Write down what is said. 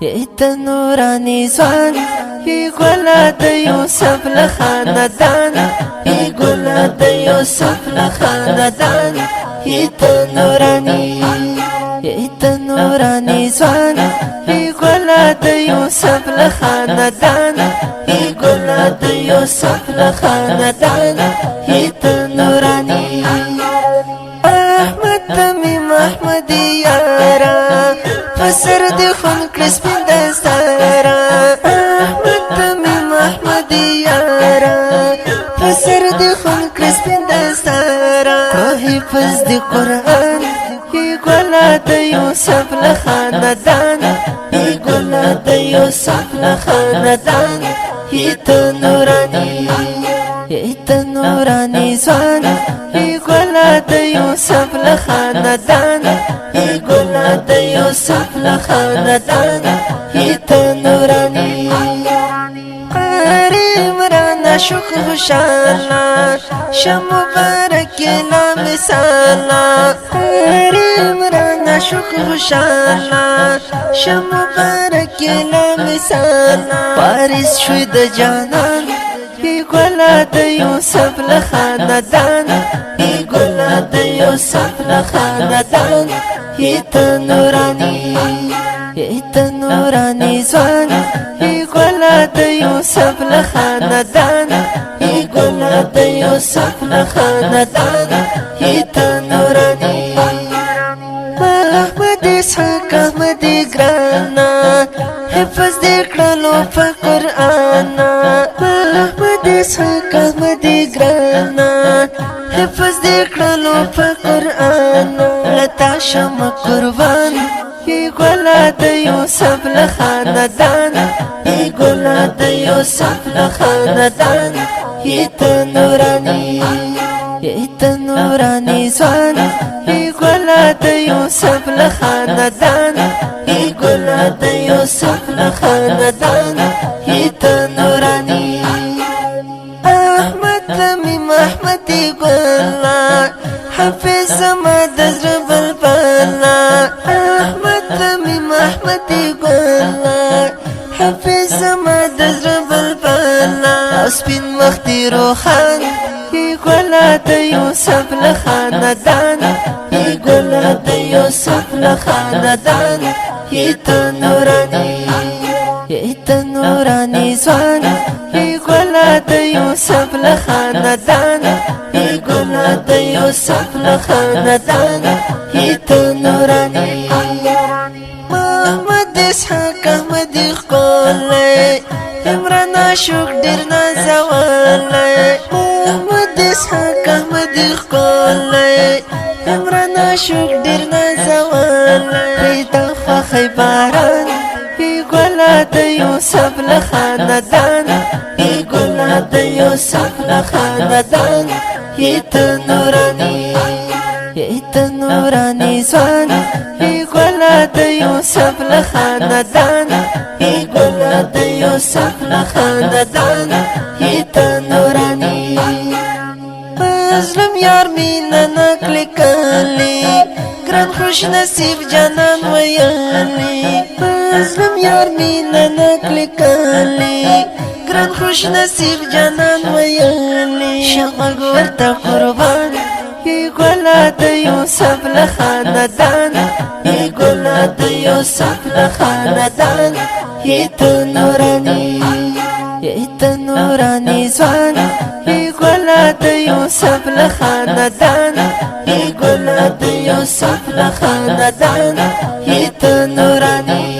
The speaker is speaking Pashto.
ایت نورانی زوان ای گلا د یوسف لخاندان ای گلا د یوسف لخاندان ایت نورانی زوان ای گلا د یوسف لخاندان ای گلا د یوسف لخاندان ایت نورانی احمد تمیم احمدی یارا فسر دی خون کلس پین دستارا احمد تمیم احمدی یارا فسر دی خون کلس پین دستارا حفظ دی قرآن ای گلا د یوسف لخاندان ای گلا د یوسف لخاندان ایت نورانی زوان ای گلا د یوسف لخاندان ای گلا د یوسف لخاندان ایت نورانی عمران شوق خوشالا شم مبارک لا مثالا عمران شوق خوشالا شم مبارک لا مثالا پاریس شوی د جانان ای گلا د یوسف لخاندان ای گلا د یوسف لخاندان ایت نورانی زوان ای گلا د یوسف لخاندان ای گلا د یوسف لخاندان ایت نورانی احمد اسحاق احمد گرانا حفظ دی کړلو په قرآن احمد اسحاق احمد گرانا حفظ دی کړلو په قرآن لتا شم قربان ای گلا د یوسف لخاندان ای گلا د یوسف لخاندان ایت نورانی زوان ای گلا د یوسف لخاندان ای گلا د یوسف لخاندان ایت نورانی احمد تمیم احمدی گلا حفظ زما د زړه بلبلا احمد تمیم احمدی گلا حفظ زما د زړه بلبلا سپین مختی روخان ای گلا د یوسف لخاندان ای گلا د یوسف لخاندان ایت نورانی زوان ای گلا د یوسف لخاندان ای گلا د یوسف لخاندان ایت نورانی محمد اسحاق احمد خپلې عمران عاشق ډېر نازولې محمد اسحاق احمد خپلې عمران عاشق ډېر نازولې پیدا خوښۍ باران ای گلا د یوسف لخاندان ای گلا د یوسف لخاندان ایت نورانی زوان ای گلا د یوسف لخاندان ای گلا د یوسف لخاندان ایت نورانی مظلوم یار مینا نکلی کلی گران خوش نصیب جانان ویلی مظلوم یار مینا نکلی کلی گران خوش نصیب جانان ویلی شغل ورته قربان ای گلا د یوسف لخاندان ای گلا د یوسف لخاندان ایت نورانی زوان ای گلا د یوسف لخاندان ای گلا د یوسف لخاندان ایت نورانی